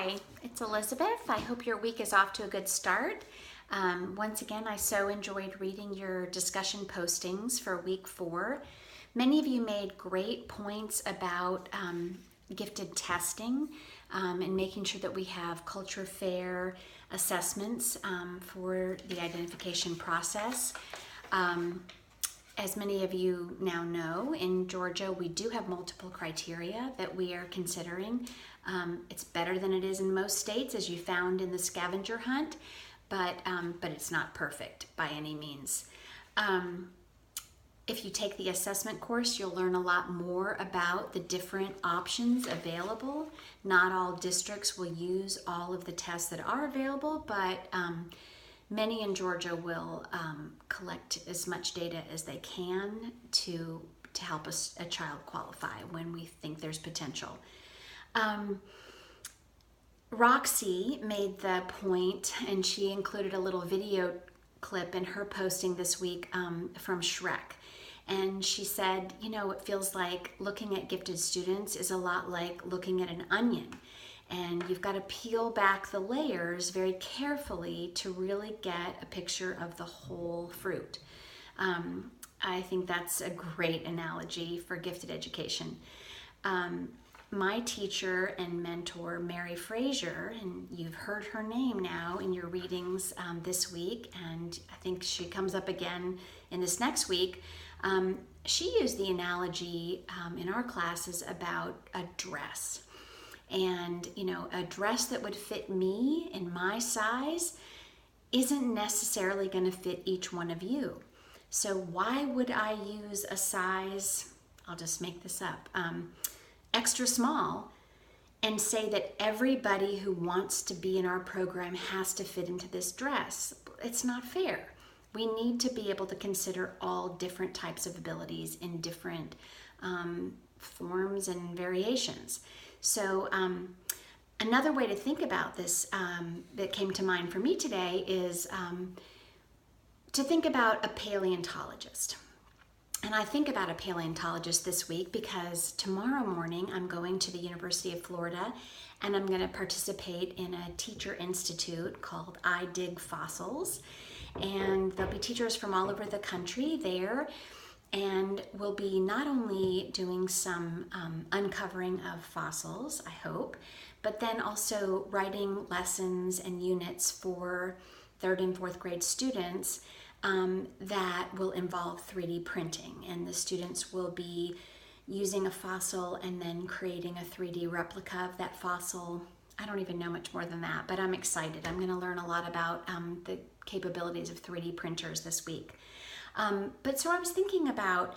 Hi, it's Elizabeth. I hope your week is off to a good start. Once again, I so enjoyed reading your discussion postings for week 4. Many of you made great points about gifted testing and making sure that we have culture fair assessments for the identification process. As many of you now know, in Georgia, we do have multiple criteria that we are considering. It's better than it is in most states, as you found in the scavenger hunt, but it's not perfect by any means. If you take the assessment course, you'll learn a lot more about the different options available. Not all districts will use all of the tests that are available, but many in Georgia will collect as much data as they can to help a child qualify when we think there's potential. Roxy made the point, and she included a little video clip in her posting this week from Shrek. And she said, it feels like looking at gifted students is a lot like looking at an onion. And you've got to peel back the layers very carefully to really get a picture of the whole fruit. I think that's a great analogy for gifted education. My teacher and mentor, Mary Frazier, and you've heard her name now in your readings this week, and I think she comes up again in this next week. She used the analogy in our classes about a dress. And, a dress that would fit me in my size isn't necessarily going to fit each one of you. So why would I use a size, I'll just make this up, extra small, and say that everybody who wants to be in our program has to fit into this dress? It's not fair. We need to be able to consider all different types of abilities in different forms and variations. So another way to think about this that came to mind for me today is to think about a paleontologist. And I think about a paleontologist this week because tomorrow morning I'm going to the University of Florida and I'm going to participate in a teacher institute called I Dig Fossils. And there'll be teachers from all over the country there, and we'll be not only doing some uncovering of fossils, I hope, but then also writing lessons and units for 3rd and 4th grade students that will involve 3D printing. And the students will be using a fossil and then creating a 3D replica of that fossil. I don't even know much more than that, but I'm excited. I'm going to learn a lot about the capabilities of 3D printers this week. But so I was thinking about,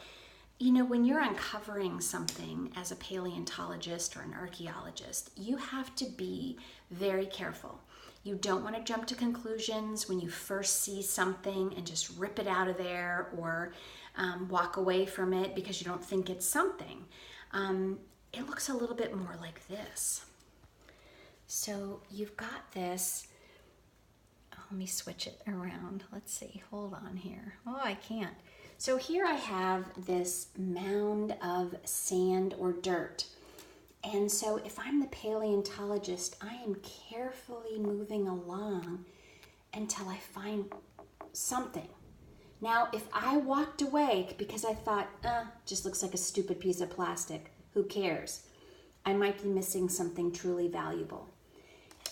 when you're uncovering something as a paleontologist or an archaeologist, you have to be very careful. You don't want to jump to conclusions when you first see something and just rip it out of there or walk away from it because you don't think it's something. It looks a little bit more like this. So you've got this. Let me switch it around. Let's see. Hold on here. Oh, I can't. So here I have this mound of sand or dirt. And so if I'm the paleontologist, I am carefully moving along until I find something. Now, if I walked away because I thought, just looks like a stupid piece of plastic, who cares? I might be missing something truly valuable.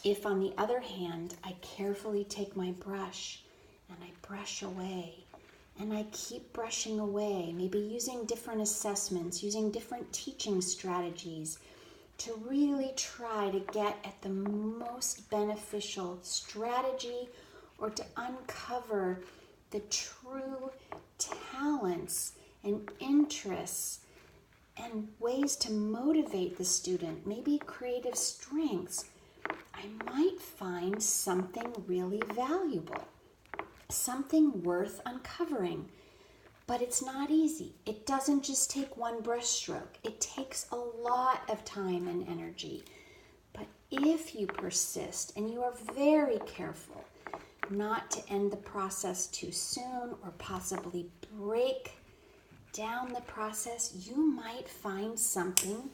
If, on the other hand, I carefully take my brush and I brush away and I keep brushing away, maybe using different assessments, using different teaching strategies to really try to get at the most beneficial strategy or to uncover the true talents and interests and ways to motivate the student, maybe creative strengths, I might find something really valuable, something worth uncovering. But it's not easy. It doesn't just take one brush stroke. It takes a lot of time and energy. But if you persist and you are very careful not to end the process too soon or possibly break down the process, you might find something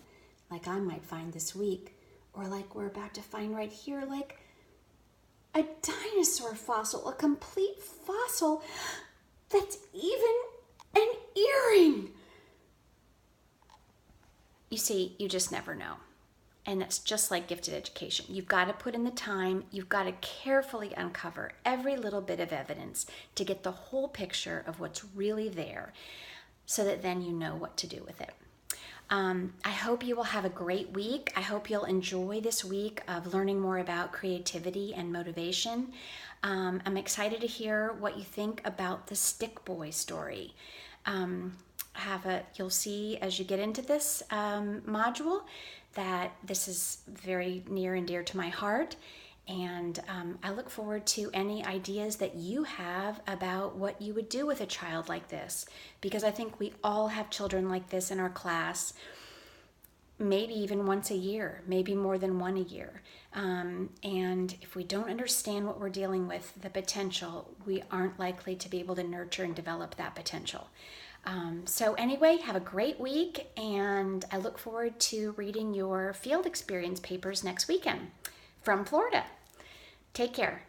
like I might find this week, or like we're about to find right here, like a dinosaur fossil, a complete fossil that's even an earring. You see, you just never know. And that's just like gifted education. You've got to put in the time. You've got to carefully uncover every little bit of evidence to get the whole picture of what's really there so that then you know what to do with it. I hope you will have a great week. I hope you'll enjoy this week of learning more about creativity and motivation. I'm excited to hear what you think about the Stick Boy story. You'll see as you get into this module that this is very near and dear to my heart, and I look forward to any ideas that you have about what you would do with a child like this, because I think we all have children like this in our class, maybe even once a year, maybe more than one a year. And if we don't understand what we're dealing with, the potential, we aren't likely to be able to nurture and develop that potential. So anyway, have a great week, and I look forward to reading your field experience papers next weekend from Florida. Take care.